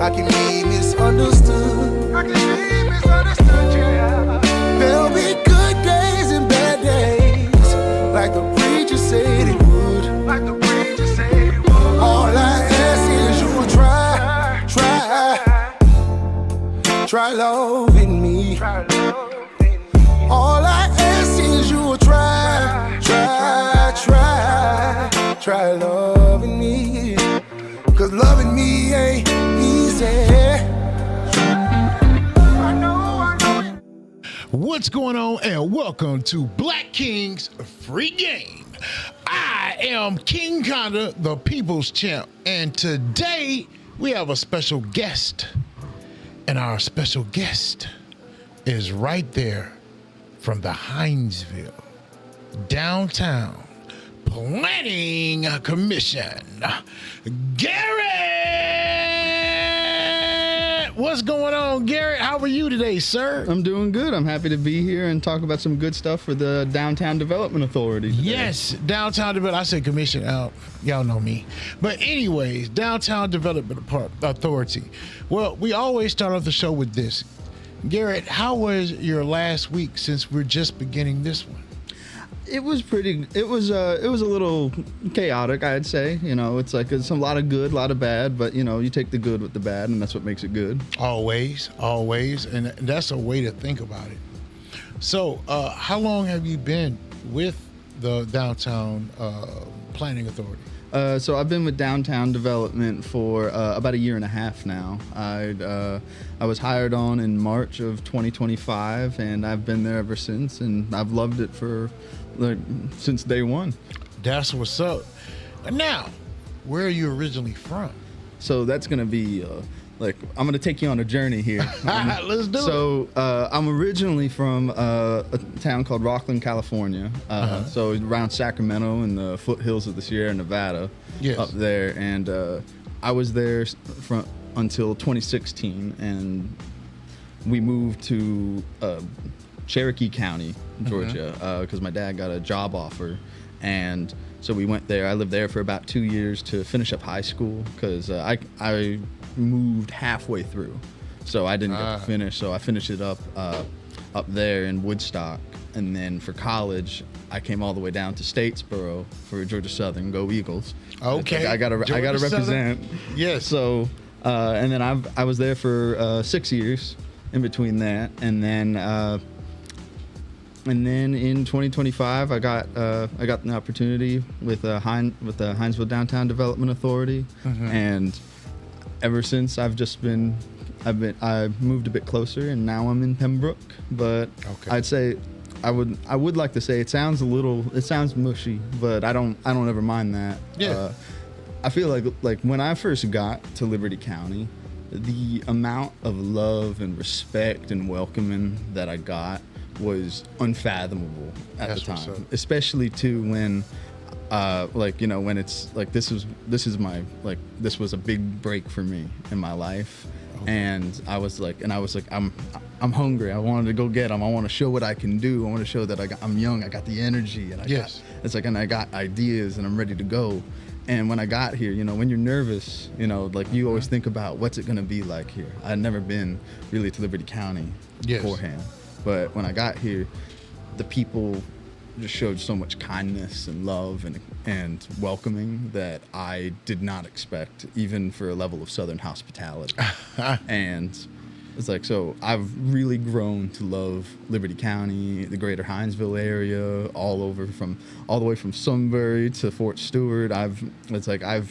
I can be misunderstood. I can be misunderstood, yeah. There'll be good days and bad days, like the preacher said he would. Like the preacher said he would. All I ask is you will try loving me. All I ask is you will try loving me. 'Cause loving me ain't easy. I know. What's going on, and welcome to Black King's Free Game. I am King Conda, the People's Champ, and today we have a special guest. And our special guest is right there from the Hinesville Downtown Planning Commission, Garrett. What's going on, Garrett? How are you today, sir? I'm doing good. I'm happy to be here and talk about some good stuff for the Downtown Development Authority today. Yes, Downtown Development. I say commission out. Y'all know me. But anyways, Downtown Development Authority. Well, we always start off the show with this. Garrett, how was your last week since we're just beginning this one? It was a little chaotic, I'd say. You know, it's a lot of good, a lot of bad, but you know, you take the good with the bad and that's what makes it good. Always. And that's a way to think about it. So, how long have you been with the Downtown Planning Authority? So I've been with Downtown Development for about a year and a half now. I was hired on in March of 2025, and I've been there ever since, and I've loved it since day one. That's what's up. Now, where are you originally from? So that's gonna be I'm gonna take you on a journey here. Let's do it. So I'm originally from a town called Rockland, California. So around Sacramento in the foothills of the Sierra Nevada, yes, up there. And I was there until 2016, and we moved to Cherokee County, Georgia, because my dad got a job offer. And so we went there. I lived there for about 2 years to finish up high school, because I moved halfway through, so I didn't get to finish. So I finished it up there in Woodstock, and then for college, I came all the way down to Statesboro for Georgia Southern. Go Eagles! Okay, I gotta represent. Yes. So and then I was there for 6 years in between that, and then in 2025, I got an opportunity with the Hinesville Downtown Development Authority, and ever since I moved a bit closer, and now I'm in Pembroke. But okay, I'd say I would like to say it sounds mushy, but I don't ever mind that. Yeah. I feel like when I first got to Liberty County, the amount of love and respect and welcoming that I got was unfathomable at the time, especially too when when it's like this was a big break for me in my life. Okay. And I was like I'm hungry. I wanted to go get them. I want to show what I can do. I want to show that I'm young. I got the energy, and I got ideas, and I'm ready to go. And when I got here, you know, when you're nervous, you know, like you always think about what's it going to be like here. I'd never been really to Liberty County beforehand. But when I got here, the people just showed so much kindness and love and welcoming that I did not expect, even for a level of Southern hospitality. And it's like, so I've really grown to love Liberty County, the greater Hinesville area, all the way from Sunbury to Fort Stewart. I've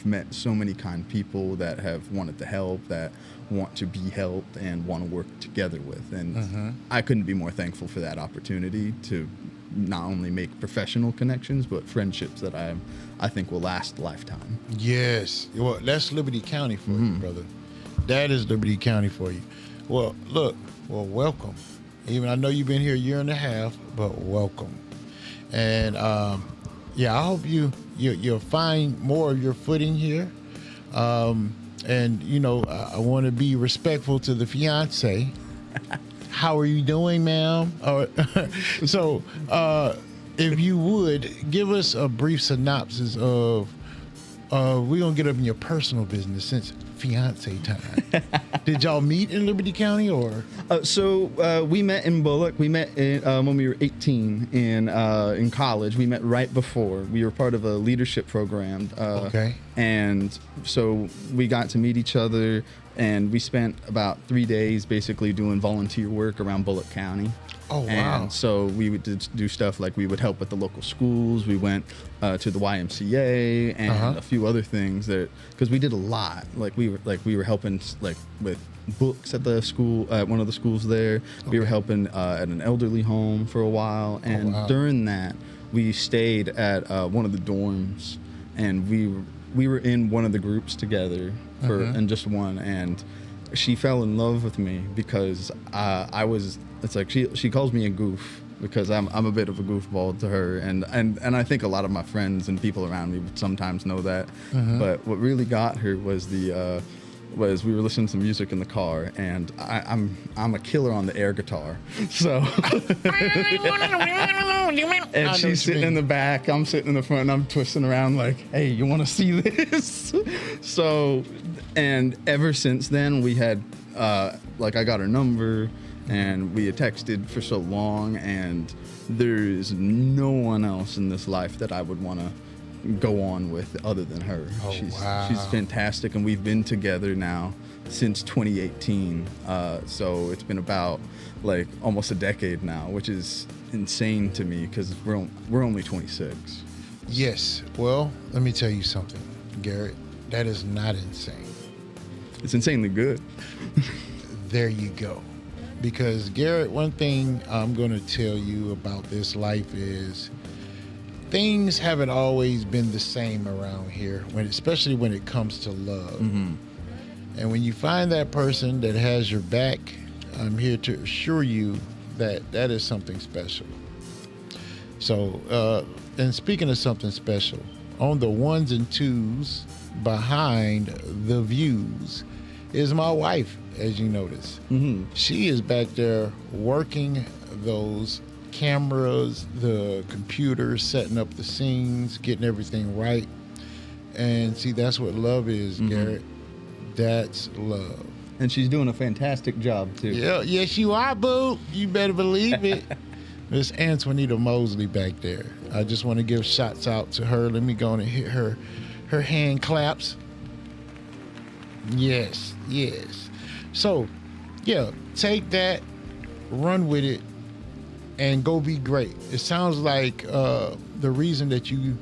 met so many kind people that have wanted to help, that want to be helped and want to work together with. And I couldn't be more thankful for that opportunity to not only make professional connections, but friendships that I think will last a lifetime. Yes. Well, that's Liberty County for you, brother. That is Liberty County for you. Well, look, welcome. Even I know you've been here a year and a half, but welcome. And I hope you'll find more of your footing here. And you know, I want to be respectful to the fiance. How are you doing, ma'am? So, if you would give us a brief synopsis of We're going to get up in your personal business since fiance time. Did y'all meet in Liberty County or? So we met in Bullock. We met when we were 18 in college. We met right before. We were part of a leadership program. Okay. And so we got to meet each other, and we spent about 3 days basically doing volunteer work around Bullock County. Oh, wow. And so we would do stuff like we would help with the local schools. We went to the YMCA and a few other things because we did a lot. Like we were helping like with books at the school, at one of the schools there. Okay. We were helping at an elderly home for a while. And during that, we stayed at one of the dorms, and we were in one of the groups together in just one. And she fell in love with me because I was. It's like she calls me a goof because I'm a bit of a goofball to her, and I think a lot of my friends and people around me would sometimes know that. But what really got her was was we were listening to music in the car, and I'm a killer on the air guitar, so and she's sitting in the back, I'm sitting in the front, and I'm twisting around like, hey, you want to see this? So, and ever since then we had like I got her number. And we had texted for so long, and there is no one else in this life that I would want to go on with other than her. Oh, She's fantastic, and we've been together now since 2018. So it's been about like almost a decade now, which is insane to me because we're only 26. Yes. Well, let me tell you something, Garrett. That is not insane. It's insanely good. There you go. Because, Garrett, one thing I'm going to tell you about this life is things haven't always been the same around here, especially when it comes to love. And when you find that person that has your back, I'm here to assure you that that is something special. So, and speaking of something special, on the ones and twos behind the views is my wife. As you notice, she is back there working those cameras, the computers, setting up the scenes, getting everything right. And see, that's what love is, Garrett. That's love. And she's doing a fantastic job too. Yeah, yes, you are, boo. You better believe it. Miss Antoinita Mosley back there. I just want to give shots out to her. Let me go and hit her hand claps. Yes. So, yeah, take that, run with it, and go be great. It sounds like the reason that you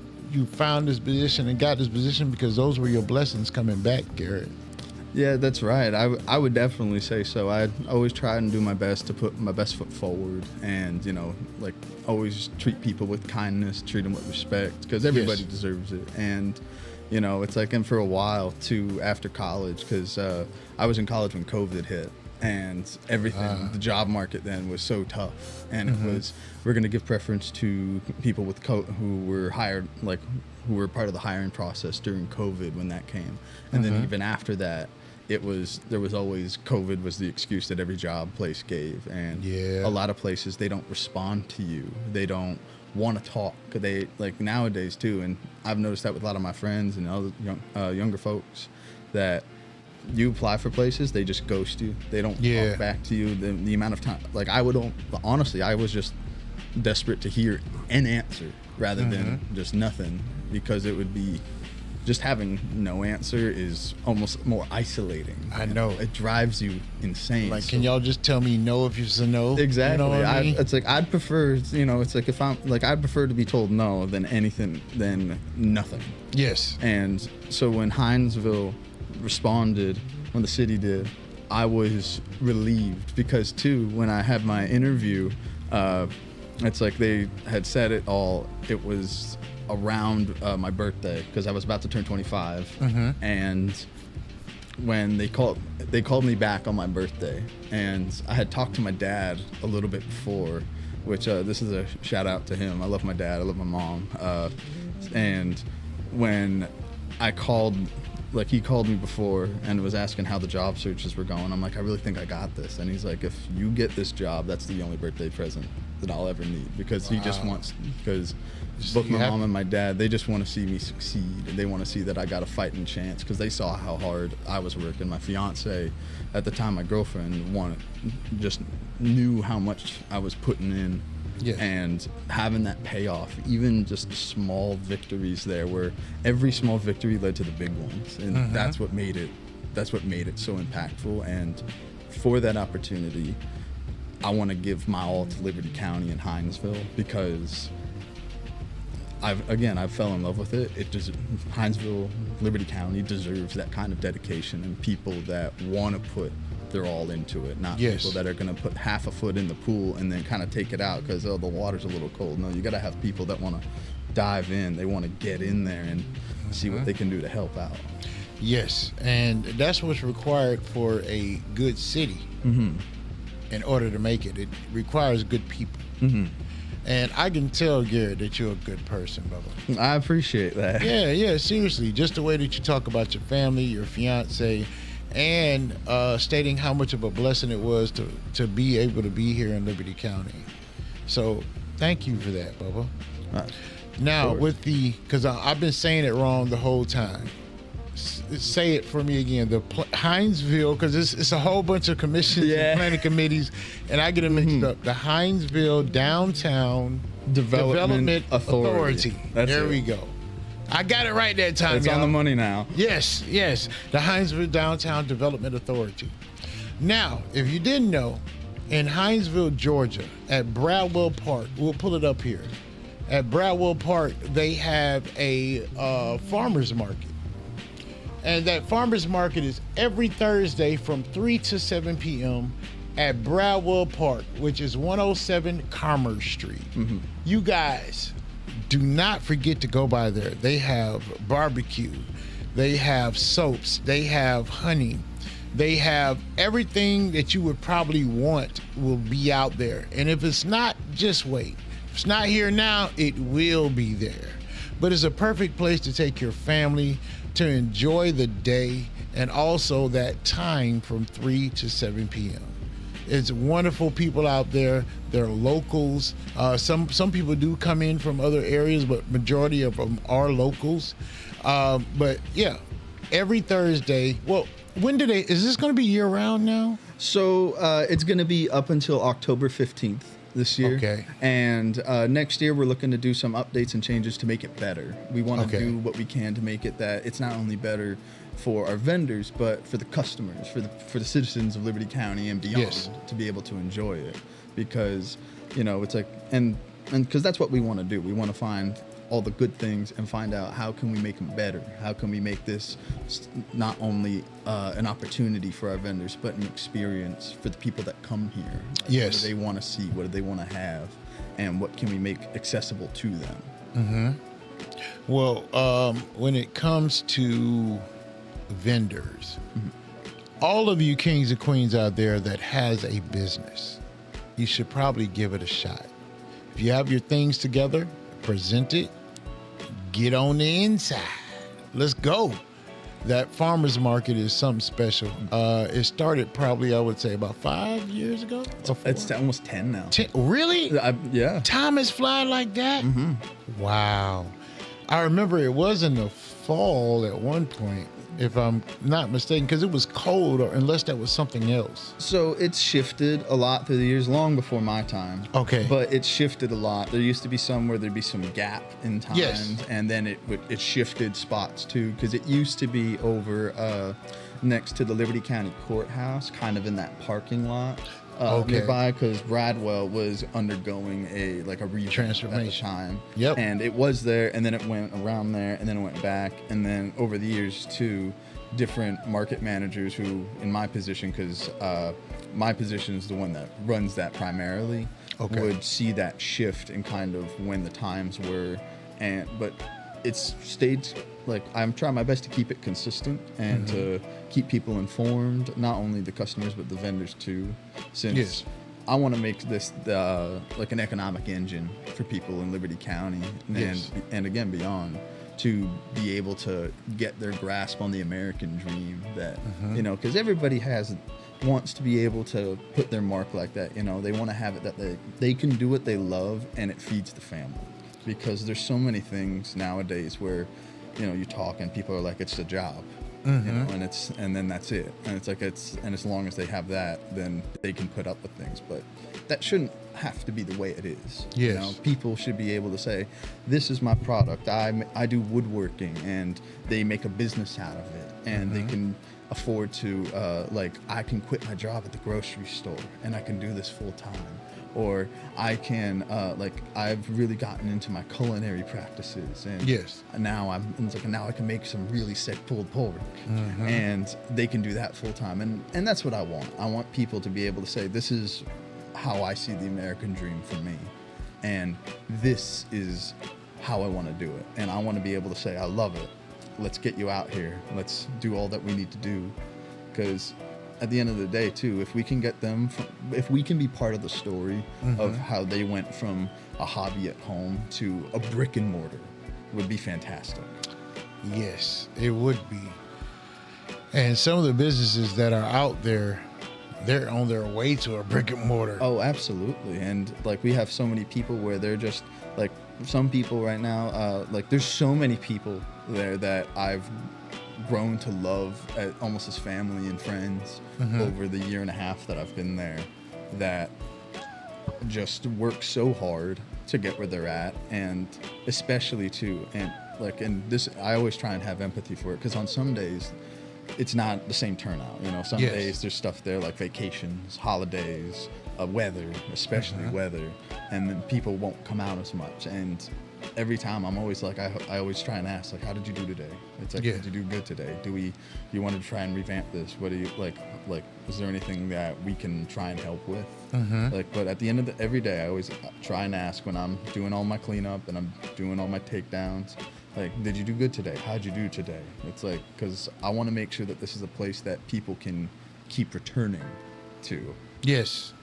found this position and got this position because those were your blessings coming back, Garrett. Yeah, that's right. I would definitely say so. I always try and do my best to put my best foot forward, and like always treat people with kindness, treat them with respect, because everybody deserves it. And it's like, and for a while too after college, because I was in college when COVID hit, and everything, the job market then was so tough, and it was, we're going to give preference to people with who were hired, like who were part of the hiring process during COVID when that came, and then even after that, there was always COVID was the excuse that every job place gave, and a lot of places they don't respond to you, they don't want to talk, they like nowadays too, and I've noticed that with a lot of my friends and other younger folks, that you apply for places, they just ghost you, they don't talk back to you. The amount of time, like I was just desperate to hear an answer rather than just nothing, because it would be just having no answer is almost more isolating. I know. It drives you insane. Like, can y'all just tell me no if it's a no? Exactly. You know what I mean? It's like I'd prefer, it's like if I'm like I'd prefer to be told no than nothing. Yes. And so when Hinesville responded, when the city did, I was relieved, because too, when I had my interview, it's like they had said it was around my birthday, because I was about to turn 25, and when they called me back on my birthday, and I had talked to my dad a little bit before, which this is a shout out to him. I love my dad, I love my mom, and when I called, like he called me before and was asking how the job searches were going, I'm like, I really think I got this, and he's like, if you get this job, that's the only birthday present that I'll ever need, because he just wants, because So both you my have- mom and my dad, they just want to see me succeed, and they want to see that I got a fighting chance, because they saw how hard I was working. My fiance, at the time, my girlfriend, just knew how much I was putting in. Yeah. And having that payoff, even just small victories there, where every small victory led to the big ones, and that's what made it so impactful. And for that opportunity, I want to give my all to Liberty County and Hinesville, because I fell in love with it. Hinesville, Liberty County deserves that kind of dedication, and people that want to put their all into it, not Yes. people that are going to put half a foot in the pool and then kind of take it out because, oh, the water's a little cold. No, you got to have people that want to dive in. They want to get in there and see what they can do to help out. Yes, and that's what's required for a good city. In order to make it, it requires good people. And I can tell, Garrett, that you're a good person, Bubba. I appreciate that. Yeah, seriously. Just the way that you talk about your family, your fiance, and stating how much of a blessing it was to be able to be here in Liberty County. So thank you for that, Bubba. Now, with because I've been saying it wrong the whole time. Say it for me again. The Hinesville, because it's a whole bunch of commissions and planning committees, and I get them mixed up. The Hinesville Downtown Development Authority. There we go. I got it right that time. It's on the money now. Yes. The Hinesville Downtown Development Authority. Now, if you didn't know, in Hinesville, Georgia, at Bradwell Park, we'll pull it up here. At Bradwell Park, they have a farmer's market. And that farmer's market is every Thursday from 3 to 7 p.m. at Bradwell Park, which is 107 Commerce Street. You guys, do not forget to go by there. They have barbecue. They have soaps. They have honey. They have everything that you would probably want will be out there. And if it's not, just wait. If it's not here now, it will be there. But it's a perfect place to take your family to enjoy the day, and also that time from 3 to 7 p.m. It's wonderful people out there. They're locals. Some people do come in from other areas, but majority of them are locals. But yeah, every Thursday. Well, is this going to be year round now? So it's going to be up until October 15th this year. Okay. And next year we're looking to do some updates and changes to make it better. We want to do what we can to make it that it's not only better for our vendors, but for the customers, for the citizens of Liberty County and beyond, to be able to enjoy it. Because, it's like, and because that's what we want to do. We want to find all the good things and find out how can we make them better? How can we make this not only an opportunity for our vendors, but an experience for the people that come here? Yes. What do they want to see? What do they want to have? And what can we make accessible to them? Well, when it comes to vendors, all of you kings and queens out there that has a business, you should probably give it a shot. If you have your things together, present it, get on the inside. Let's go. That farmer's market is something special. It started probably, I would say, about 5 years ago. It's almost 10 now. 10, really? Yeah. Time is flying like that? Wow. I remember it was in the fall at one point, if I'm not mistaken, because it was cold, or unless that was something else. So it's shifted a lot through the years, long before my time. Okay. But it's shifted a lot. There used to be some where there'd be some gap in time. Yes. And then it shifted spots too, because it used to be over next to the Liberty County Courthouse, kind of in that parking lot. Nearby, because Bradwell was undergoing a revamp Transformation at the time. Yep. And it was there, and then it went around there, and then it went back, and then over the years too, different market managers who, in my position, because my position is the one that runs that primarily, would see that shift in kind of when the times were, but it's stayed. I'm trying my best to keep it consistent and to keep people informed, not only the customers but the vendors too, since I want to make this an economic engine for people in Liberty County and again beyond, to be able to get their grasp on the American dream that because everybody has wants to be able to put their mark like that. You know, they want to have it that they can do what they love and it feeds the family. Because there's so many things nowadays where, you know, you talk and people are like, it's a job. You know, and then that's it. And it's like and as long as they have that, then they can put up with things. But that shouldn't have to be the way it is. Yes. You know, people should be able to say, this is my product. I do woodworking, and they make a business out of it, and they can afford to like, I can quit my job at the grocery store and I can do this full time. Or I can like, I've really gotten into my culinary practices, and now now I can make some really sick pulled pork, and they can do that full time, and that's what I want. I want people to be able to say, this is how I see the American dream for me, and this is how I want to do it, and I want to be able to say, I love it. Let's get you out here. Let's do all that we need to do, because at the end of the day, too, if we can get them, if we can be part of the story of how they went from a hobby at home to a brick and mortar, would be fantastic. Yes, it would be. And some of the businesses that are out there, they're on their way to a brick and mortar. Oh, absolutely. And like, we have so many people where they're just like, some people right now, like, there's so many people there that I've grown to love almost as family and friends over the year and a half that I've been there, that just work so hard to get where they're at, and especially too, and like, and this, I always try and have empathy for it, because on some days it's not the same turnout. You know, some days there's stuff there like vacations, holidays, weather, especially weather, and then people won't come out as much. And every time I'm always like, I always try and ask, like, how did you do today? It's like, did you do good today? You want to try and revamp this? What do you like, is there anything that we can try and help with? Like, but at the end of every day, I always try and ask, when I'm doing all my cleanup and I'm doing all my takedowns, like, did you do good today? How'd you do today? It's like, because I want to make sure that this is a place that people can keep returning to. Yes.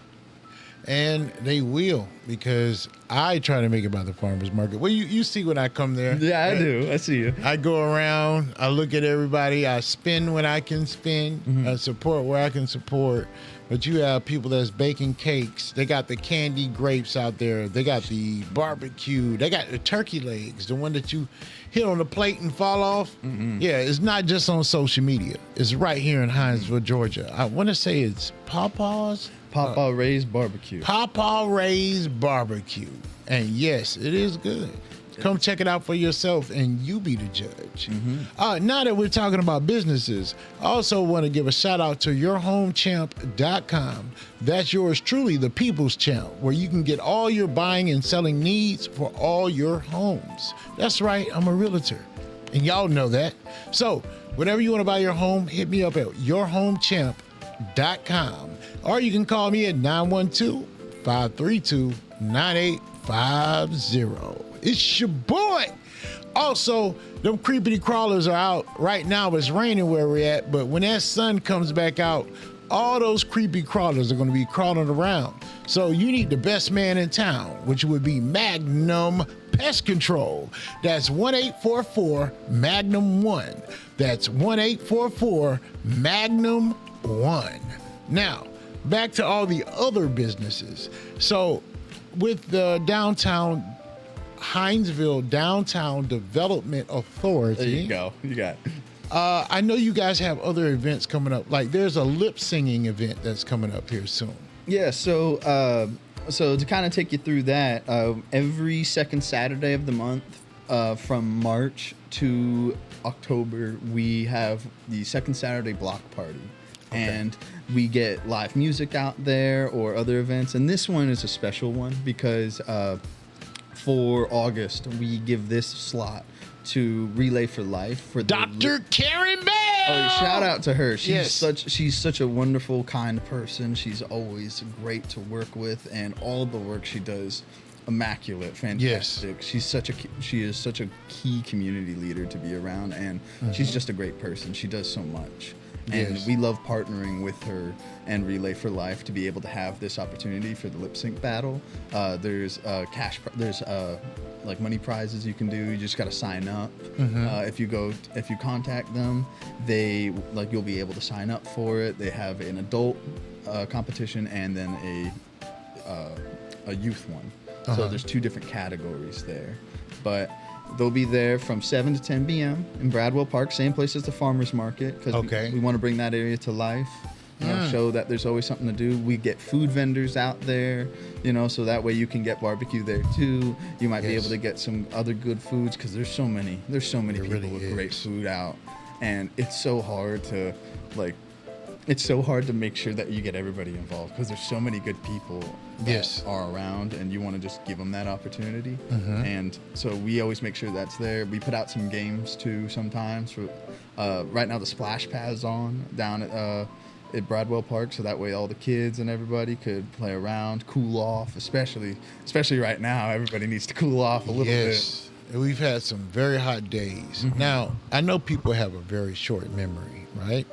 And they will, because I try to make it by the farmer's market. Well, you see when I come there. Yeah, I do. I see you. I go around, I look at everybody, I spend when I can spend, I support where I can support. But you have people that's baking cakes. They got the candy grapes out there. They got the barbecue. They got the turkey legs, the one that you hit on the plate and fall off. Yeah, it's not just on social media. It's right here in Hinesville, Georgia. I want to say it's Papa's. Papa Ray's Barbecue. Papa Ray's Barbecue. And yes, it is good. Come check it out for yourself, and you be the judge. Now that we're talking about businesses, I also want to give a shout out to yourhomechamp.com. That's yours truly, the people's champ, where you can get all your buying and selling needs for all your homes. That's right, I'm a realtor, and y'all know that. So whenever you want to buy your home, hit me up at yourhomechamp.com, or you can call me at 912-532-9850. It's your boy. Also, them creepity crawlers are out. Right now it's raining where we're at, but when that sun comes back out, all those creepy crawlers are going to be crawling around. So you need the best man in town, which would be Magnum Pest Control. That's 1-844-MAGNUM-1. That's 1-844-MAGNUM-1. Now, back to all the other businesses. So with the downtown Hinesville Downtown Development Authority. There you go. You got it. I know you guys have other events coming up. Like, there's a lip singing event that's coming up here soon. Yeah, so to kind of take you through that, every second Saturday of the month, from March to October, we have the second Saturday block party. Okay. And we get live music out there or other events. And this one is a special one because for August, we give this slot to Relay for Life for Dr. Karen Bell. Oh, shout out to her. She's Yes. such a wonderful, kind person. She's always great to work with, and all the work she does, immaculate, fantastic. Yes. She is such a key community leader to be around, and she's just a great person. She does so much. And Yes. we love partnering with her and Relay for Life to be able to have this opportunity for the lip sync battle. There's like money prizes you can do. You just got to sign up. If you contact them, you'll be able to sign up for it. They have an adult competition and then a youth one. So there's 2 different categories there, but they'll be there from 7 to 10 p.m. in Bradwell Park, same place as the farmers market, because we want to bring that area to life. Show that there's always something to do. We get food vendors out there, so that way you can get barbecue there too. You might be able to get some other good foods, because there's so many people really with great food out, and it's so hard to make sure that you get everybody involved, because there's so many good people that are around, and you want to just give them that opportunity. And so we always make sure that's there. We put out some games too sometimes. For right now, the splash pad's on down at Bradwell Park, so that way all the kids and everybody could play around, cool off. Especially right now, everybody needs to cool off a little bit. We've had some very hot days. Now, I know people have a very short memory, right?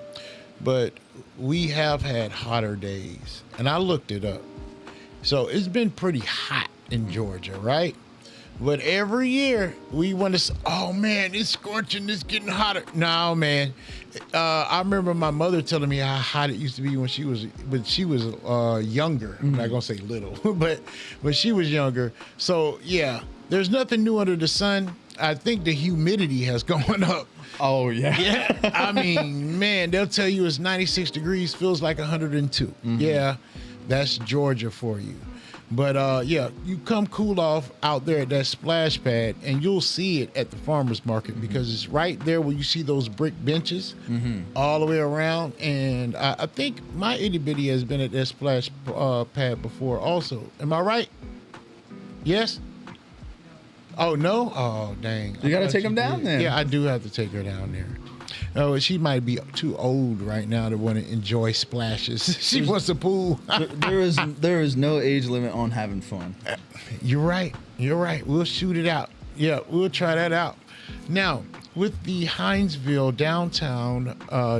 But we have had hotter days, and I looked it up. So it's been pretty hot in Georgia, right? But every year we want to say, oh man, it's scorching, it's getting hotter. No, man. I remember my mother telling me how hot it used to be when she was younger. I'm not gonna say little, but when she was younger. So yeah, there's nothing new under the sun. I think the humidity has gone up. Oh yeah. Yeah. I mean, man, they'll tell you it's 96 degrees, feels like 102. Yeah, that's Georgia for you. But you come cool off out there at that splash pad, and you'll see it at the farmers market, because it's right there where you see those brick benches all the way around. And I think my itty bitty has been at that splash pad before also. Am I right? Yes? Oh, no? Oh, dang. You got to take them down there. Yeah, I do have to take her down there. Oh, she might be too old right now to want to enjoy splashes. She wants a pool. There is no age limit on having fun. You're right. We'll shoot it out. Yeah, we'll try that out. Now, with the Hinesville Downtown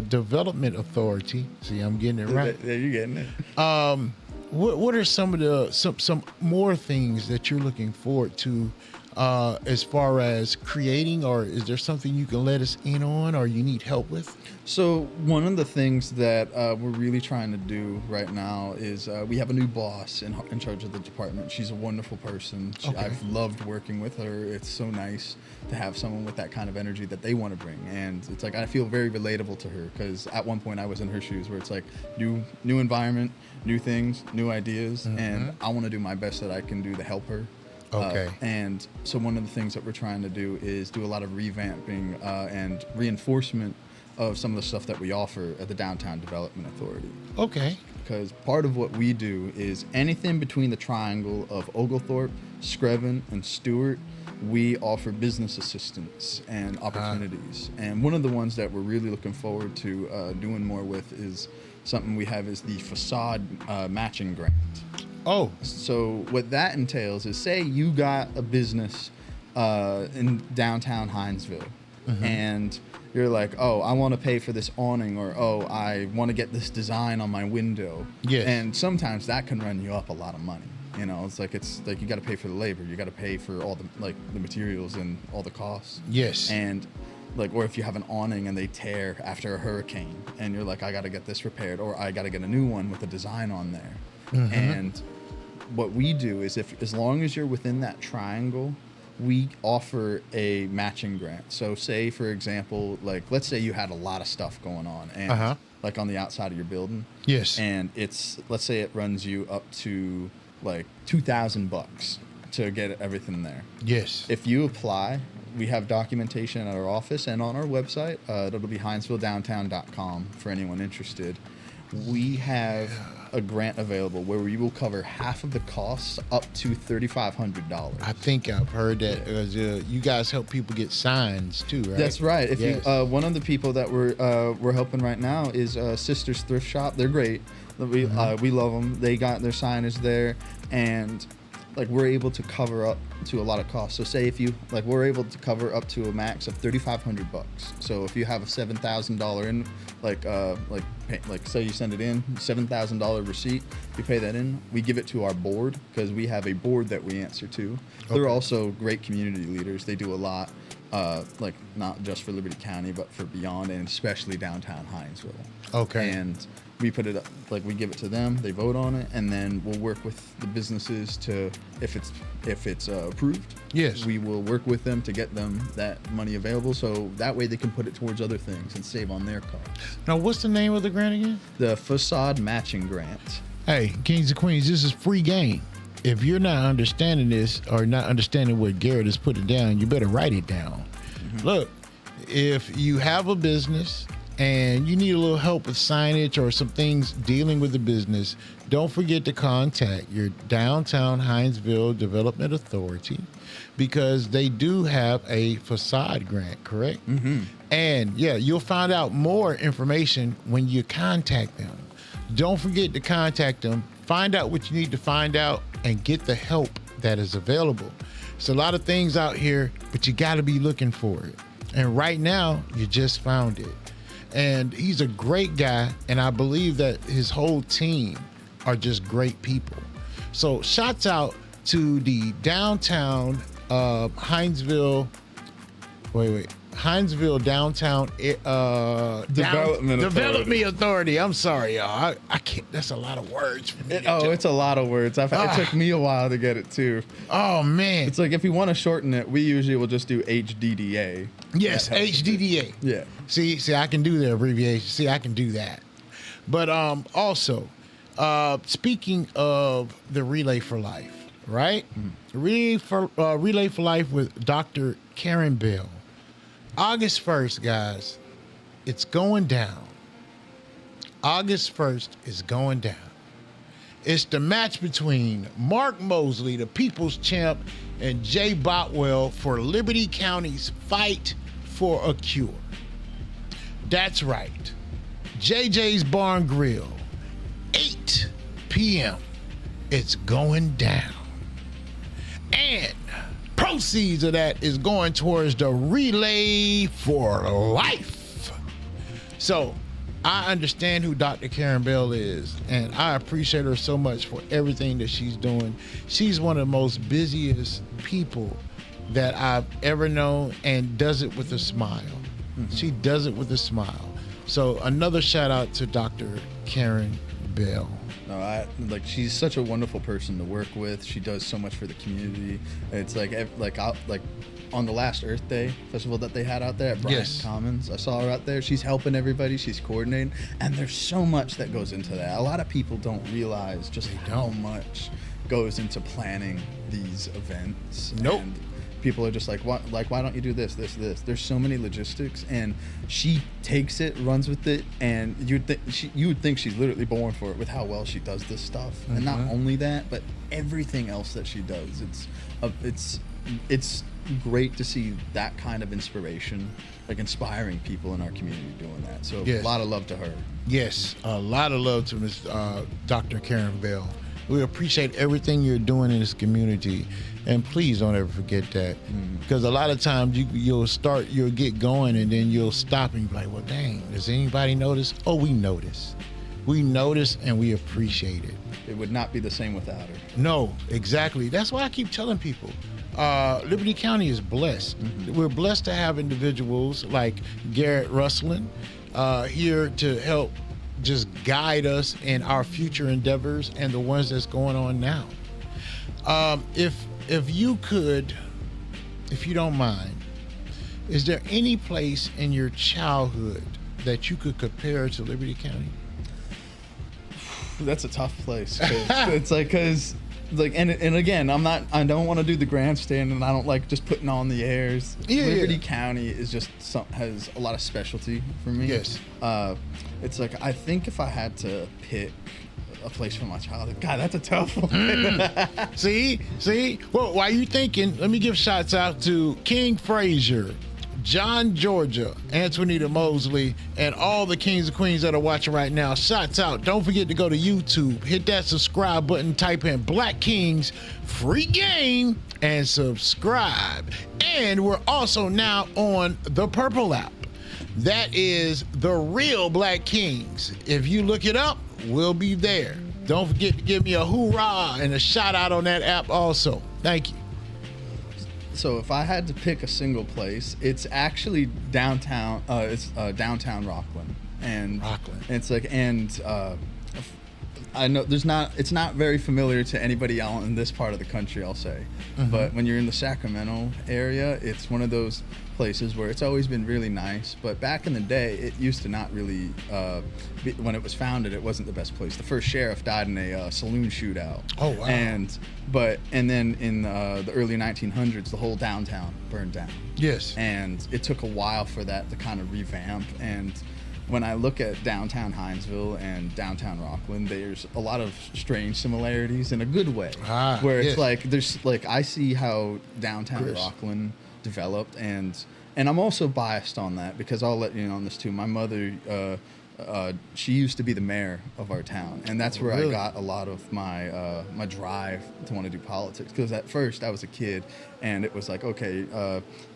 Development Authority, see, I'm getting it right. Yeah, you're getting it. What are some of the some more things that you're looking forward to? As far as creating, or is there something you can let us in on, or you need help with? So one of the things that we're really trying to do right now is we have a new boss in charge of the department. She's a wonderful person. I've loved working with her. It's so nice to have someone with that kind of energy that they want to bring, and it's like I feel very relatable to her, because at one point I was in her shoes, where it's like new environment, new things, new ideas, and I want to do my best that I can do to help her. Okay. And so one of the things that we're trying to do is do a lot of revamping and reinforcement of some of the stuff that we offer at the Downtown Development Authority. Okay. Because part of what we do is anything between the triangle of Oglethorpe, Screven, and Stewart, we offer business assistance and opportunities. And one of the ones that we're really looking forward to doing more with is something we have is the facade matching grant. Oh. So what that entails is, say you got a business in downtown Hinesville, and you're like, oh, I want to pay for this awning, or oh, I want to get this design on my window. Yes. And sometimes that can run you up a lot of money. It's like you got to pay for the labor, you got to pay for all the materials and all the costs. Yes. And or if you have an awning and they tear after a hurricane, and you're like, I got to get this repaired, or I got to get a new one with a design on there. And what we do is, as long as you're within that triangle, we offer a matching grant. So say, for example, let's say you had a lot of stuff going on, and like on the outside of your building. Yes. And let's say it runs you up to like $2,000 to get everything there. Yes. If you apply, we have documentation at our office and on our website. It'll be HinesvilleDowntown.com for anyone interested. We have a grant available where we will cover half of the costs up to $3,500. I think I've heard that. You guys help people get signs too, right? That's right. If you, one of the people that we're helping right now is Sisters Thrift Shop. They're great. We love them. They got their signage there, and like we're able to cover up to a lot of costs. So say if you like, we're able to cover up to a max of $3,500. So if you have a $7,000 in, like say you send it in $7,000 receipt, you pay that in. We give it to our board because we have a board that we answer to. Okay. They're also great community leaders. They do a lot, like not just for Liberty County, but for beyond and especially downtown Hinesville. Okay. And we put it up, like we give it to them, they vote on it, and then we'll work with the businesses to, if it's approved, yes, we will work with them to get them that money available, so that way they can put it towards other things and save on their costs. Now, what's the name of the grant again? The Facade Matching Grant. Hey, Kings and Queens, this is free game. If you're not understanding this or not understanding what Garrett is putting down, you better write it down. Mm-hmm. Look, if you have a business and you need a little help with signage or some things dealing with the business, don't forget to contact your Downtown Hinesville Development Authority because they do have a facade grant, correct? Mm-hmm. And yeah, you'll find out more information when you contact them. Don't forget to contact them, find out what you need to find out, and get the help that is available. It's a lot of things out here, but you got to be looking for it. And right now, you just found it. And he's a great guy, and I believe that his whole team are just great people. So shouts out to the Downtown Hinesville Downtown Development Authority. I'm sorry, y'all. I can't. That's a lot of words for me. It's a lot of words. It took me a while to get it too. Oh man, it's like if you want to shorten it, we usually will just do HDDA. Yes, HDDA. Yeah. See, I can do the abbreviation. See, I can do that. But also, speaking of the Relay for Life, right? Mm-hmm. Relay for Life with Dr. Karen Bell. August 1st, guys, it's going down. August 1st is going down. It's the match between Mark Mosley, the People's Champ, and Jay Botwell for Liberty County's Fight for a Cure. That's right. JJ's Barn Grill, 8 p.m. It's going down. And proceeds of that is going towards the Relay for Life. So I understand who Dr. Karen Bell is, and I appreciate her so much for everything that she's doing. She's one of the most busiest people that I've ever known and does it with a smile. Mm-hmm. She does it with a smile. So another shout out to Dr. Karen Bell. No, she's such a wonderful person to work with. She does so much for the community. It's like on the last Earth Day festival that they had out there at Bryant Commons, I saw her out there. She's helping everybody. She's coordinating, and there's so much that goes into that. A lot of people don't realize just how much goes into planning these events. Nope. And people are just like, what? Like, why don't you do this? There's so many logistics, and she takes it, runs with it, and you would think she's literally born for it with how well she does this stuff. Mm-hmm. And not only that, but everything else that she does. It's great to see that kind of inspiration, like inspiring people in our community doing that. So a lot of love to her. Yes, a lot of love to Ms. Dr. Karen Bell. We appreciate everything you're doing in this community, and please don't ever forget that, because a lot of times you'll get going and then you'll stop and be like, well, dang, does anybody notice? Oh, we notice. We notice and we appreciate it. It would not be the same without her. No, exactly. That's why I keep telling people, Liberty County is blessed. Mm-hmm. We're blessed to have individuals like Garrett Rustlin here to help just guide us in our future endeavors and the ones that's going on now. If you could, if you don't mind, is there any place in your childhood that you could compare to Liberty County? That's a tough place. It's like, cause like, and again, I don't want to do the grandstand, and I don't like just putting on the airs. Liberty County is just has a lot of specialty for me. Yes. It's like, I think if I had to pick a place from my childhood, God, that's a tough one. See? Well, while you thinking, let me give shouts out to King Frazier, John Georgia, Antonita Mosley, and all the kings and queens that are watching right now. Shots out. Don't forget to go to YouTube, hit that subscribe button, type in Black Kings free game, and subscribe. And we're also now on the Purple app. That is the real Black Kings. If you look it up, we'll be there. Don't forget to give me a hoorah and a shout out on that app also. Thank you. So if I had to pick a single place, it's actually downtown. It's downtown Rockland, and Rockland. It's like, I know it's not very familiar to anybody out in this part of the country, I'll say. But when you're in the Sacramento area, it's one of those places where it's always been really nice. But back in the day, it used to not really, when it was founded, it wasn't the best place. The first sheriff died in a saloon shootout. Oh, wow. And then in the early 1900s, the whole downtown burned down. Yes. And it took a while for that to kind of revamp. And when I look at downtown Hinesville and downtown Rockland, there's a lot of strange similarities in a good way. Where it's like I see how downtown Rockland developed, and I'm also biased on that because I'll let you know on this too. My mother, she used to be the mayor of our town, and that's where I got a lot of my my drive to want to do politics. Because at first I was a kid, and it was like, okay,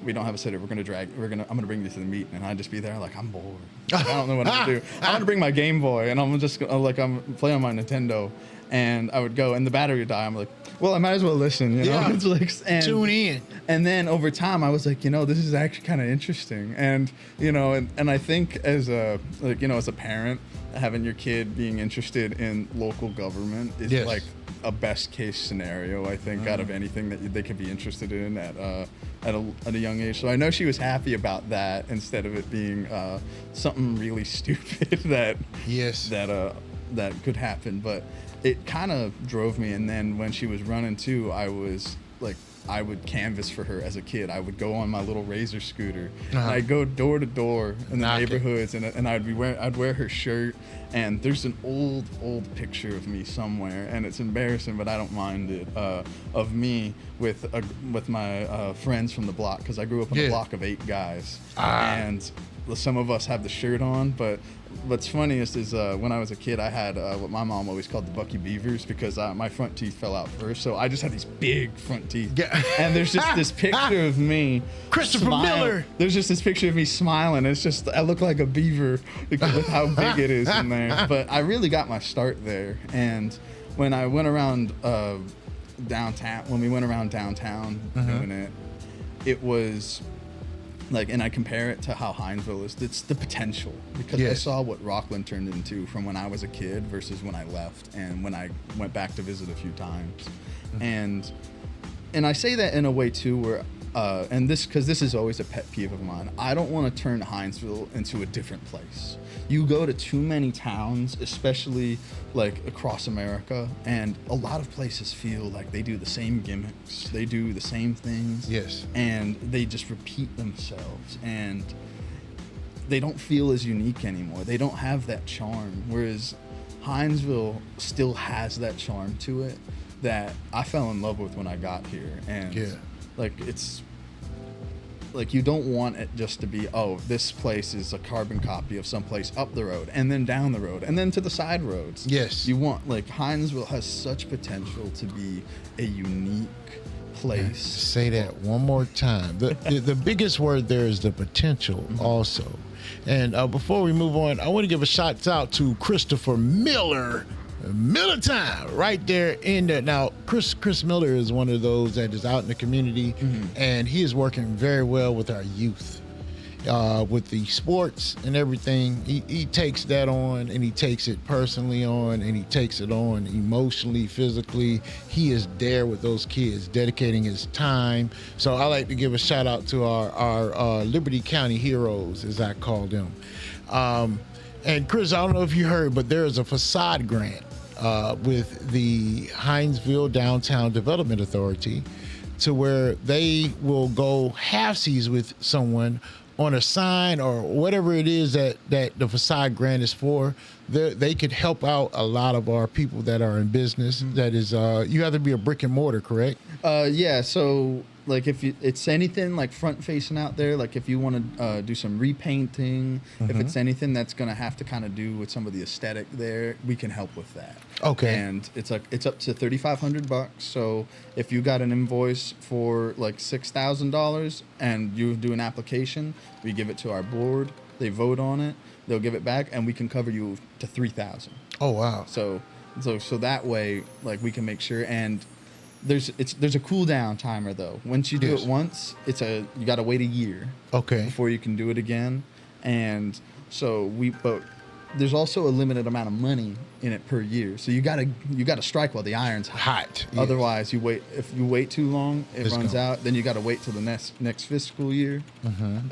we don't have a sitter. I'm gonna bring you to the meeting, and I'd just be there like, I'm bored. Like, I don't know what to do. I'm gonna bring my Game Boy, and I'm just I'm playing on my Nintendo, and I would go, and the battery would die. I'm like, well, I might as well listen, you know. Yeah. It's like, Tune in. And then over time, I was like, this is actually kind of interesting, and and I think as a as a parent, having your kid being interested in local government is like a best case scenario. I think out of anything that they could be interested in at a young age. So I know she was happy about that instead of it being something really stupid that could happen, but. It kind of drove me, and then when she was running too, I would canvass for her as a kid. I would go on my little Razor scooter, and I'd go door to door in the neighborhoods, and I'd wear her shirt. And there's an old picture of me somewhere, and it's embarrassing, but I don't mind it. Of me with my friends from the block, because I grew up in a block of 8 guys, and some of us have the shirt on, but. What's funniest is when I was a kid, I had what my mom always called the Bucky Beavers because my front teeth fell out first. So I just had these big front teeth. Yeah. And there's just this picture of me. Christopher Miller. There's just this picture of me smiling. It's just, I look like a beaver with how big it is in there. But I really got my start there. And when I went around downtown, doing it, it was... and I compare it to how Hinesville is. It's the potential because I saw what Rockland turned into from when I was a kid versus when I left and when I went back to visit a few times, and I say that in a way too where because this is always a pet peeve of mine. I don't want to turn Hinesville into a different place. You go to too many towns, especially across America, and a lot of places feel like they do the same gimmicks, they do the same things, and they just repeat themselves, and they don't feel as unique anymore. They don't have that charm, whereas Hinesville still has that charm to it that I fell in love with when I got here, and it's you don't want it just to be, this place is a carbon copy of someplace up the road and then down the road and then to the side roads. Yes. You want, Hinesville has such potential to be a unique place. Say that one more time. The biggest word there is the potential also. And before we move on, I want to give a shout out to Christopher Miller. Miller time right there in there. Now, Chris Miller is one of those that is out in the community, and he is working very well with our youth, with the sports and everything. He takes that on, and he takes it personally on, and he takes it on emotionally, physically. He is there with those kids, dedicating his time. So I like to give a shout out to our Liberty County heroes, as I call them. And Chris, I don't know if you heard, but there is a facade grant with the Hinesville Downtown Development Authority to where they will go halfsies with someone on a sign or whatever it is that the facade grant is for. They could help out a lot of our people that are in business. That is, you have to be a brick and mortar, correct? Yeah, so like if it's anything like front facing out there, like if you want to do some repainting, if it's anything that's gonna have to kind of do with some of the aesthetic there, we can help with that. Okay. And it's up to $3,500. So if you got an invoice for like $6,000 and you do an application, we give it to our board. They vote on it. They'll give it back, and we can cover you to $3,000. Oh wow. So that way, like we can make sure. And there's a cool down timer though. Once you do Yes. it once, you got to wait a year Okay. before you can do it again. And so but there's also a limited amount of money in it per year. So you gotta strike while the iron's hot. Hot. Yes. Otherwise, if you wait too long, it It's runs gone. out. Then you got to wait till the next fiscal year.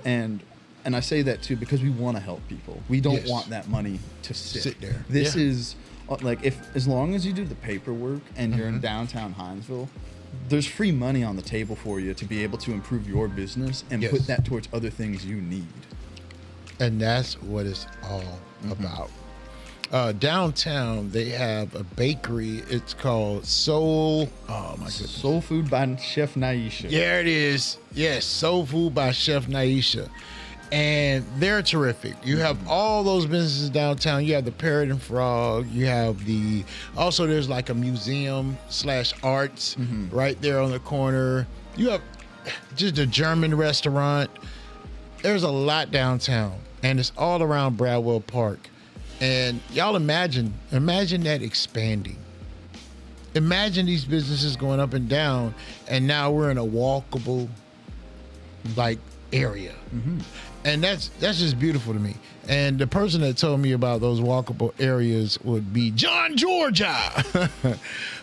And I say that too because we want to help people. We don't Yes. want that money to Sit there. This Yeah. is like as long as you do the paperwork and you're in downtown Hinesville, there's free money on the table for you to be able to improve your business and Yes. put that towards other things you need. And that's what it's all about. Downtown, they have a bakery. It's called Soul. Oh my goodness. Soul Food by Chef Naisha. Yeah, it is. Yes, Soul Food by Chef Naisha. And they're terrific. You have all those businesses downtown. You have the Parrot and Frog. You have also there's like a museum / arts right there on the corner. You have just a German restaurant. There's a lot downtown, and it's all around Bradwell Park. And y'all imagine that expanding. Imagine these businesses going up and down, and now we're in a walkable like area. And that's just beautiful to me. And the person that told me about those walkable areas would be John Georgia.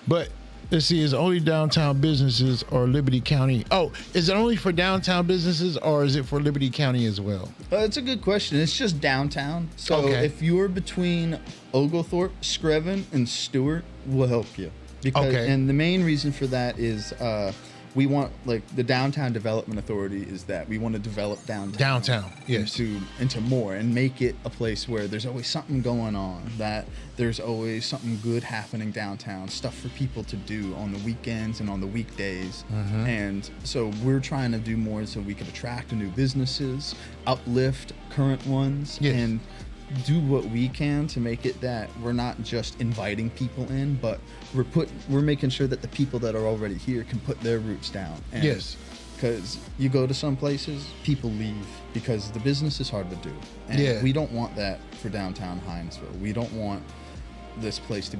But let's see, is it only downtown businesses or Liberty County? Oh, is it only for downtown businesses or is it for Liberty County as well? It's a good question. It's just downtown. So Okay. if you're between Oglethorpe, Screven, and Stewart, we'll help you. And the main reason for that is we want, like, the Downtown Development Authority is that we want to develop downtown. Yes. Into more and make it a place where there's always something going on, that there's always something good happening downtown, stuff for people to do on the weekends and on the weekdays. And so we're trying to do more so we can attract new businesses, uplift current ones, Yes. and do what we can to make it that we're not just inviting people in, but we're making sure that the people that are already here can put their roots down. And Yes. because you go to some places, people leave because the business is hard to do. And Yeah. we don't want that for downtown Hinesville. We don't want this place to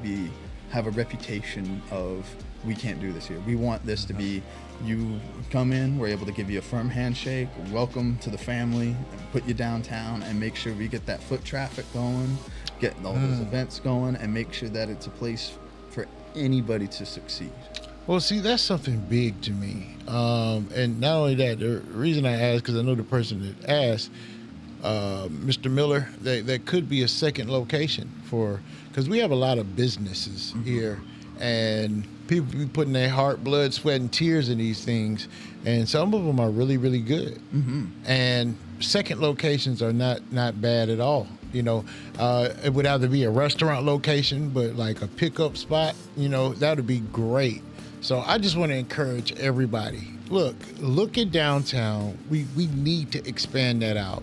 have a reputation of we can't do this here. We want this to be, you come in, we're able to give you a firm handshake, welcome to the family, and put you downtown and make sure we get that foot traffic going, get all those events going, and make sure that it's a place for anybody to succeed. Well, see, that's something big to me. And not only that, the reason I asked, because I know the person that asked, Mr. Miller, that could be a second location because we have a lot of businesses here, and people be putting their heart, blood, sweat, and tears in these things, and some of them are really, really good. And second locations are not bad at all. You know, it would either be a restaurant location, but like a pickup spot, that would be great. So I just want to encourage everybody. Look at downtown. We need to expand that out.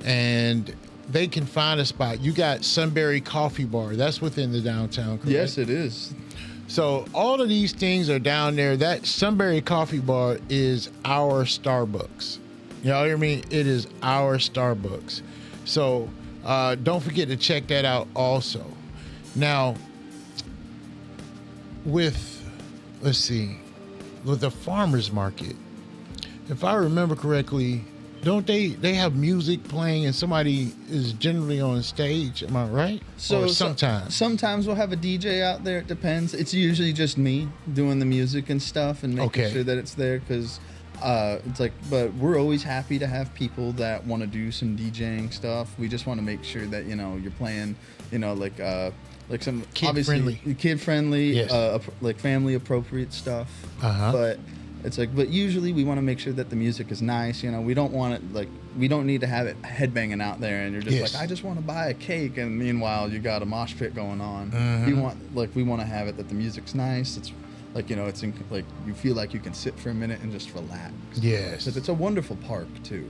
And they can find a spot. You got Sunbury Coffee Bar. That's within the downtown, correct? Yes, it is. So all of these things are down there. That Sunbury Coffee Bar is our Starbucks. You know what I mean? It is our Starbucks. So don't forget to check that out also. Now, with the farmers market, if I remember correctly, don't they have music playing and somebody is generally on stage? Am I right? So Or sometimes. Sometimes we'll have a DJ out there. It depends. It's usually just me doing the music and stuff and making Okay. sure that it's there because it's like. But we're always happy to have people that want to do some DJing stuff. We just want to make sure that you're playing, like some kid friendly, Yes. like family appropriate stuff. Uh-huh. But it's like, but usually we want to make sure that the music is nice. We don't want it we don't need to have it headbanging out there and you're just Yes. like, I just want to buy a cake, and meanwhile you got a mosh pit going on. We want to have it that the music's nice. It's Like, you know, like you feel like you can sit for a minute and just relax. Yes. Because it's a wonderful park too,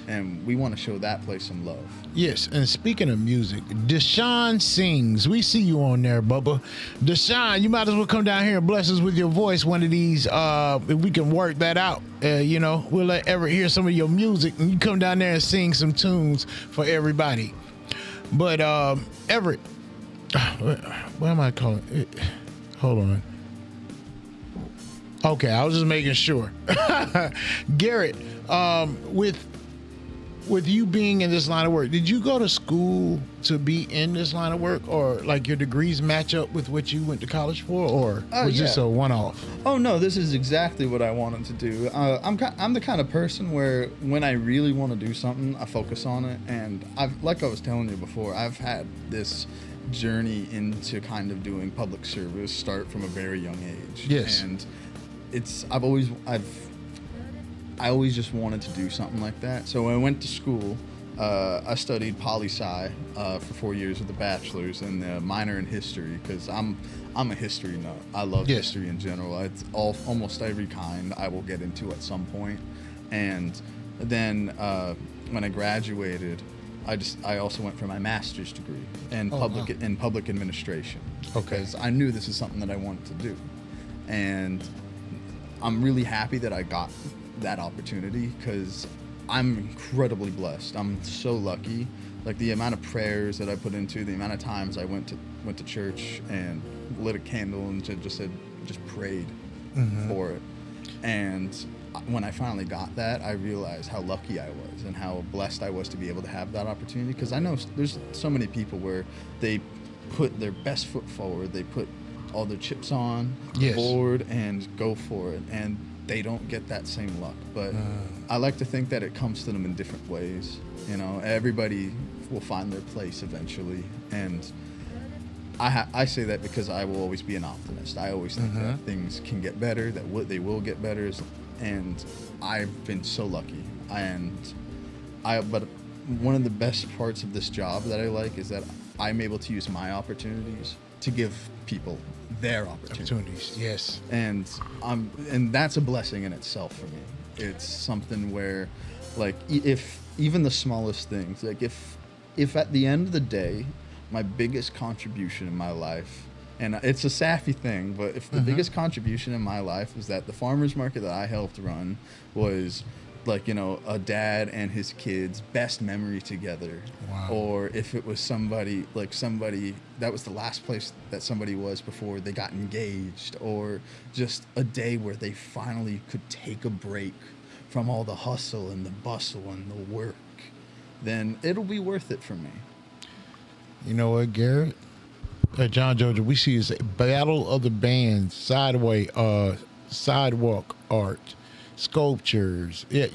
and we want to show that place some love. Yes, and speaking of music, Deshaun Sings. We see you on there, Bubba. Deshaun, you might as well come down here and bless us with your voice one of these. If we can work that out, you know, we'll let Everett hear some of your music, and you come down there and sing some tunes for everybody. But Everett, what am I calling it? Hold on. Okay, I was just making sure. Garrett, with you being in this line of work, did you go to school to be in this line of work, or like your degrees match up with what you went to college for, or was this a one-off? Oh no, this is exactly what I wanted to do. I'm the kind of person where when I really want to do something, I focus on it, and like I was telling you before, I've had this journey into kind of doing public service start from a very young age. Yes. And I always just wanted to do something like that. So when I went to school, I studied poli-sci for 4 years with a bachelor's and a minor in history, because I'm a history nut. I love history in general. It's almost every kind I will get into at some point. And then when I graduated, I also went for my master's degree in public administration. Okay. Because I knew this is something that I wanted to do, and I'm really happy that I got that opportunity, because I'm incredibly blessed. I'm so lucky. Like the amount of prayers that I put into, the amount of times I went to church and lit a candle and just prayed for it. And when I finally got that, I realized how lucky I was and how blessed I was to be able to have that opportunity. Because I know there's so many people where they put their best foot forward, they put all their chips on the board and go for it, and they don't get that same luck. But I like to think that it comes to them in different ways. You know, everybody will find their place eventually, and I say that because I will always be an optimist. I always think that things can get better, that they will get better, and I've been so lucky. But one of the best parts of this job that I like is that I'm able to use my opportunities to give people their opportunities. Yes. And that's a blessing in itself for me. It's something where, like, if even the smallest things, like if at the end of the day, my biggest contribution in my life, and it's a sappy thing, but if the biggest contribution in my life was that the farmers market that I helped run was, like, you know, a dad and his kids' best memory together. Wow. Or if it was somebody that was the last place that somebody was before they got engaged, or just a day where they finally could take a break from all the hustle and the bustle and the work, then it'll be worth it for me. You know what, Garrett? John Georgia, we see is a battle of the bands, sidewalk art, sculptures. Yeah,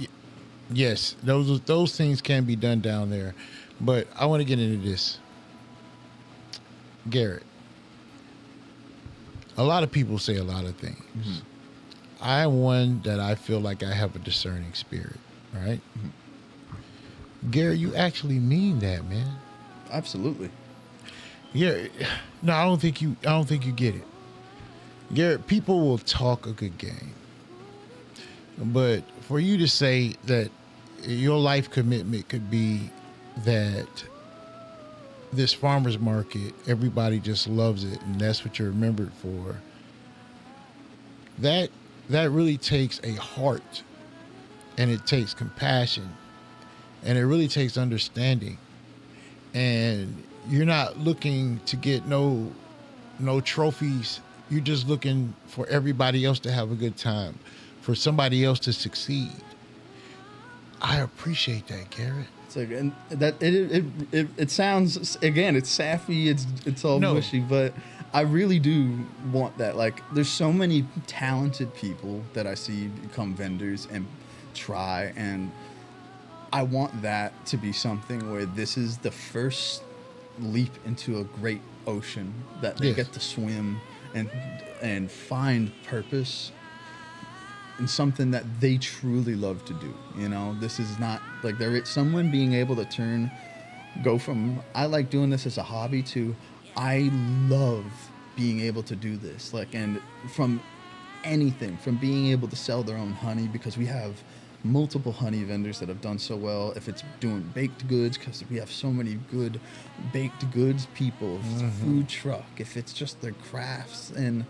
yes, those things can be done down there. But I want to get into this. Garrett, a lot of people say a lot of things. I am one that I feel like I have a discerning spirit, right? Garrett, you actually mean that, man. Absolutely. Yeah, no, I don't think you get it. Garrett, people will talk a good game, but for you to say that your life commitment could be that this farmer's market, everybody just loves it, and that's what you're remembered for, that really takes a heart, and it takes compassion, and it really takes understanding. And you're not looking to get no trophies. You're just looking for everybody else to have a good time, for somebody else to succeed. I appreciate that, Garrett. It's like, and that it sounds, again, it's sappy, it's all mushy, but I really do want that. Like, there's so many talented people that I see become vendors and try, and I want that to be something where this is the first leap into a great ocean that they get to swim and find purpose in something that they truly love to do. You know, this is not like someone being able to go from I like doing this as a hobby to I love being able to do this. Like, and from anything from being able to sell their own honey, because we have multiple honey vendors that have done so well. If it's doing baked goods, because we have so many good baked goods people. If it's a food truck, if it's just their crafts, and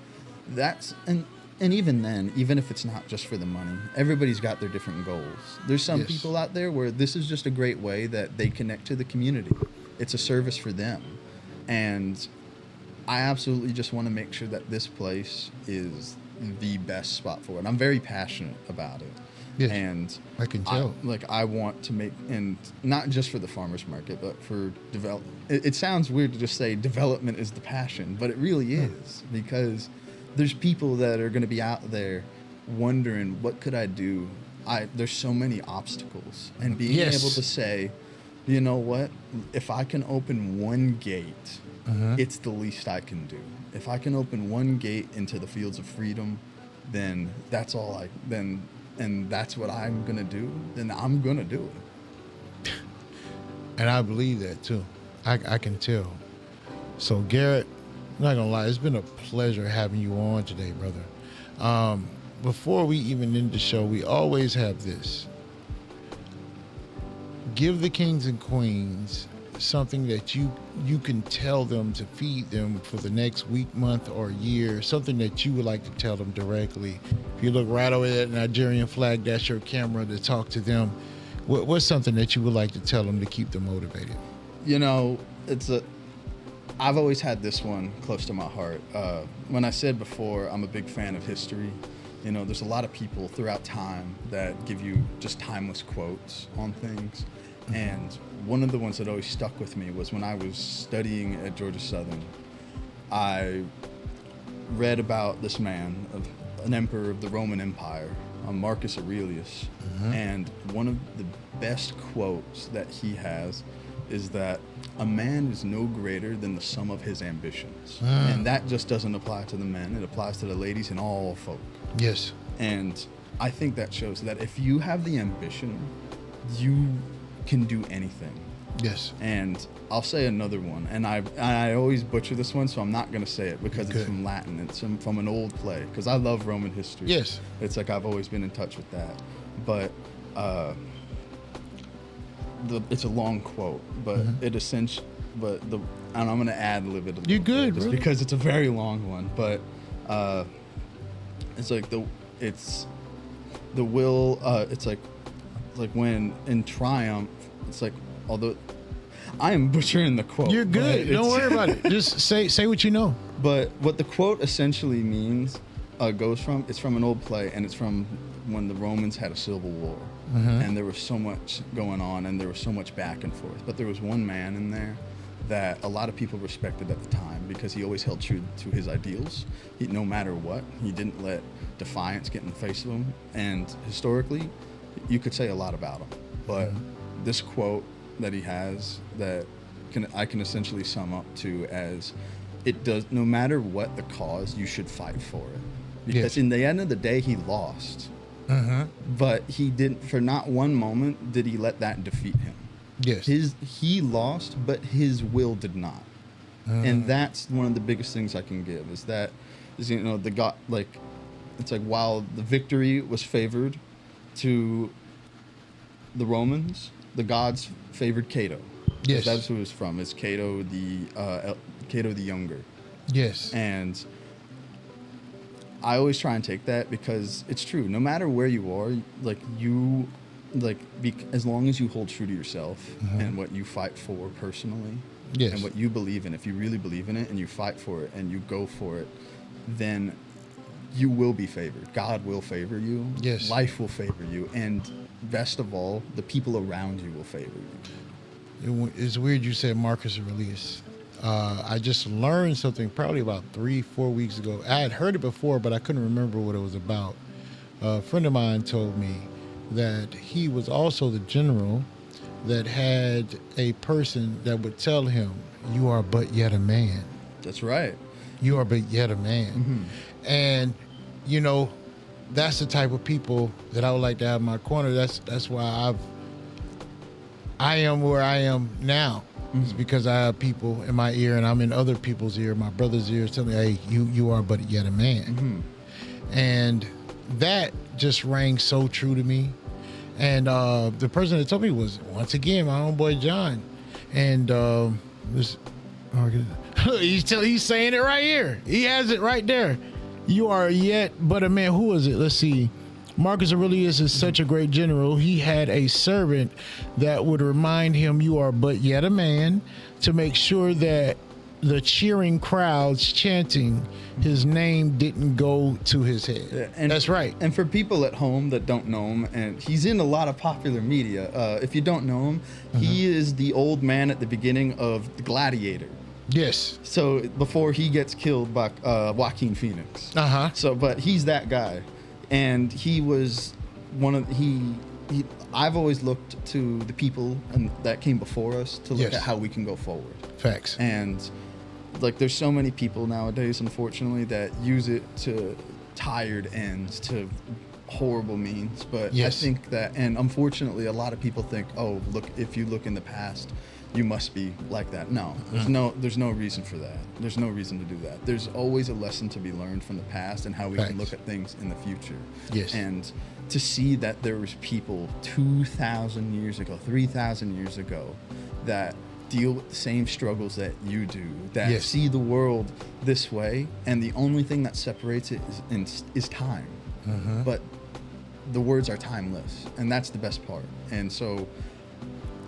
that's and even then, even if it's not just for the money, everybody's got their different goals. There's some people out there where this is just a great way that they connect to the community. It's a service for them, and I absolutely just want to make sure that this place is the best spot for it. I'm very passionate about it. Yes, and I can tell. I want to make, and not just for the farmers market, but for develop. It sounds weird to just say development is the passion, but it really is, because there's people that are going to be out there wondering, what could I do? There's so many obstacles, and being able to say, you know what, if I can open one gate, it's the least I can do. If I can open one gate into the fields of freedom, then that's all and that's what I'm going to do, then I'm going to do it. And I believe that too. I can tell. So Garrett, I'm not going to lie, it's been a pleasure having you on today, brother. Before we even end the show, we always have this. Give the kings and queens something that you can tell them to feed them for the next week, month, or year, something that you would like to tell them directly. If you look right over that Nigerian flag, that's your camera to talk to them. What's something that you would like to tell them to keep them motivated? You know, I've always had this one close to my heart. When I said before, I'm a big fan of history. You know, there's a lot of people throughout time that give you just timeless quotes on things. And one of the ones that always stuck with me was when I was studying at Georgia Southern. I read about this man, an emperor of the Roman Empire, Marcus Aurelius. And one of the best quotes that he has is that a man is no greater than the sum of his ambitions. And that just doesn't apply to the men. It applies to the ladies and all folk. Yes. And I think that shows that if you have the ambition, you can do anything. Yes. And I'll say another one, and I always butcher this one, so I'm not going to say it because it's from Latin. It's from an old play, because I love Roman history. Yes. It's like I've always been in touch with that. But it's a long quote, but it essentially, and I'm going to ad lib it a little You're good, bit, just brother. because it's a very long one. But it's like the will. It's like when in triumph, it's like, although I am butchering the quote. You're good. Don't worry about it. Just say what you know. But what the quote essentially means it's from an old play, and it's from when the Romans had a civil war. And there was so much going on, and there was so much back and forth. But there was one man in there that a lot of people respected at the time because he always held true to his ideals. No matter what, he didn't let defiance get in the face of him. And historically, you could say a lot about him. But this quote that he has that I can essentially sum up to as, it does, no matter what the cause, you should fight for it. Because in the end of the day, he lost. But he didn't, for not one moment did he let that defeat him. Yes. He lost, but his will did not. And that's one of the biggest things I can give is you know, the God, like, it's like while the victory was favored to the Romans, the gods favored Cato. Yes. That's who it's from. It's Cato the Younger. Yes. And I always try and take that because it's true. No matter where you are, as long as you hold true to yourself and what you fight for personally, and what you believe in, if you really believe in it and you fight for it and you go for it, then you will be favored. God will favor you. Yes. Life will favor you. And best of all, the people around you will favor you. It's weird you said Marcus Aurelius. I just learned something probably about 3-4 weeks ago. I had heard it before, but I couldn't remember what it was about. A friend of mine told me that he was also the general that had a person that would tell him, "You are but yet a man." That's right. You are but yet a man. And, you know, that's the type of people that I would like to have in my corner. That's why I am where I am now. It's because I have people in my ear and I'm in other people's ear, my brother's ears, telling me, "Hey, you are but yet a man." And that just rang so true to me. And the person that told me was, once again, my homeboy John. And this, he's saying it right here. He has it right there. You are yet but a man. Who is it? Let's see. Marcus Aurelius is such a great general. He had a servant that would remind him, you are but yet a man, to make sure that the cheering crowds chanting his name didn't go to his head. Yeah, and that's right. And for people at home that don't know him, and he's in a lot of popular media. If you don't know him, he is the old man at the beginning of The Gladiator. Yes. So before he gets killed by Joaquin Phoenix. So, but he's that guy, and he was one of I've always looked to the people that came before us to look at how we can go forward. Facts. And like, there's so many people nowadays, unfortunately, that use it to tired ends, to horrible means. But I think that, and unfortunately, a lot of people think, oh, look, if you look in the past, you must be like that. No, there's no reason for that. There's no reason to do that. There's always a lesson to be learned from the past and how we can look at things in the future. Yes. And to see that there was people 2,000 years ago, 3,000 years ago, that deal with the same struggles that you do, that see the world this way, and the only thing that separates it is time. But the words are timeless, and that's the best part. And so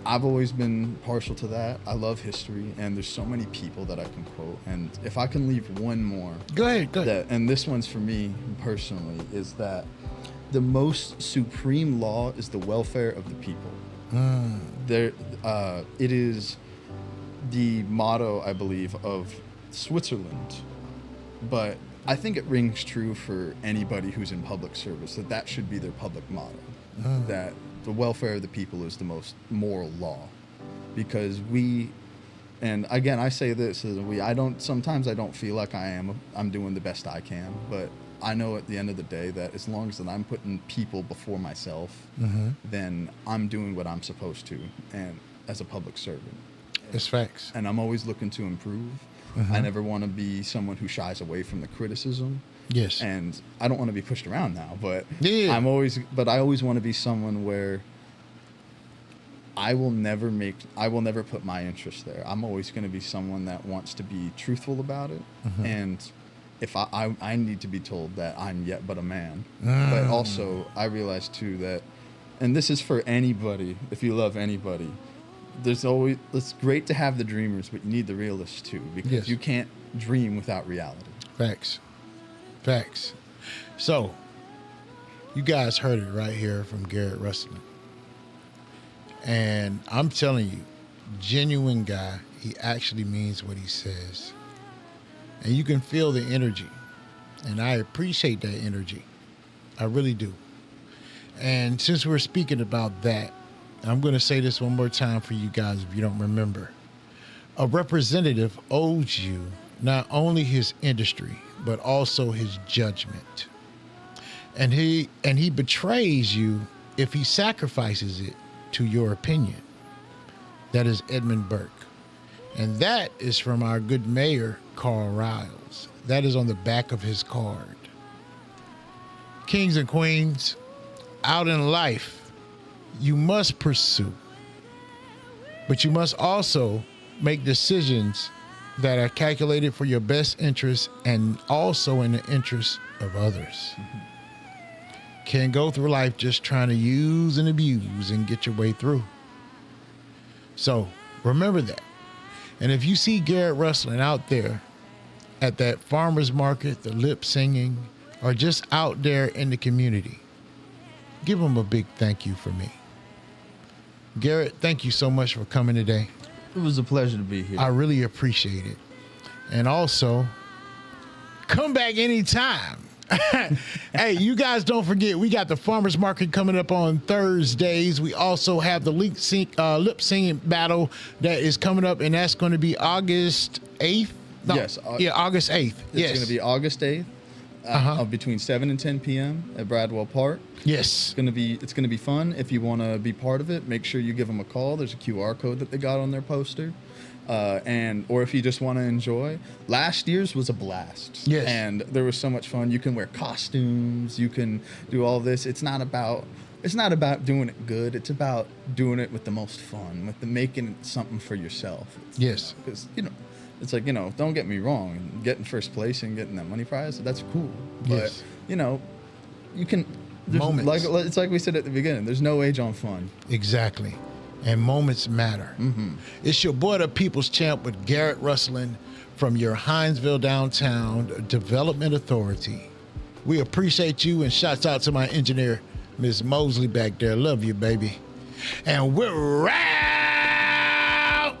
I've always been partial to that. I love history, and there's so many people that I can quote. And if I can leave one more, go ahead. And this one's for me personally, is that the most supreme law is the welfare of the people. It is the motto, I believe, of Switzerland, but I think it rings true for anybody who's in public service, that should be their public motto, that the welfare of the people is the most moral law. Because and again, I say this as sometimes I don't feel like I'm doing the best I can, but I know at the end of the day that as long as that I'm putting people before myself, then I'm doing what I'm supposed to, and as a public servant. It's facts. And I'm always looking to improve. I never want to be someone who shies away from the criticism. Yes. And I don't want to be pushed around now, but I always want to be someone where I will never put my interest there. I'm always going to be someone that wants to be truthful about it. And if I need to be told that I'm yet but a man. But also I realize too that, and this is for anybody, if you love anybody, it's great to have the dreamers, but you need the realists too, because you can't dream without reality. Facts. So, you guys heard it right here from Garrett Rustling. And I'm telling you, genuine guy, he actually means what he says. And you can feel the energy. And I appreciate that energy. I really do. And since we're speaking about that, I'm going to say this one more time for you guys if you don't remember. A representative owes you not only his industry, but also his judgment. And he betrays you if he sacrifices it to your opinion. That is Edmund Burke. And that is from our good mayor, Carl Riles. That is on the back of his card. Kings and queens, out in life, you must pursue, but you must also make decisions that are calculated for your best interest and also in the interest of others. Can't go through life just trying to use and abuse and get your way through. So remember that. And if you see Garrett Rustling out there at that farmer's market, the lip singing, or just out there in the community, give him a big thank you for me. Garrett, thank you so much for coming today. It was a pleasure to be here. I really appreciate it. And also, come back anytime. Hey, you guys don't forget, we got the farmers market coming up on Thursdays. We also have the lip singing battle that is coming up, and that's going to be August 8th. No, yes. August 8th. It's going to be August 8th. Between 7 and 10 p.m. at Bradwell Park. Yes. It's gonna be fun. If you want to be part of it, make sure you give them a call. There's a QR code that they got on their poster. or if you just want to enjoy. Last year's was a blast. Yes. And there was so much fun. You can wear costumes. You can do all this. It's not about doing it good. It's about doing it with the most fun, with the making it something for yourself. Yes. Because, it's like, don't get me wrong. Getting first place and getting that money prize, that's cool. But, Yes. You can... Moments. It's like we said at the beginning. There's no age on fun. Exactly. And moments matter. Mm-hmm. It's your boy, the People's Champ, with Garrett Rustlin from your Hinesville Downtown Development Authority. We appreciate you, and shouts out to my engineer, Ms. Mosley, back there. Love you, baby. And we're out!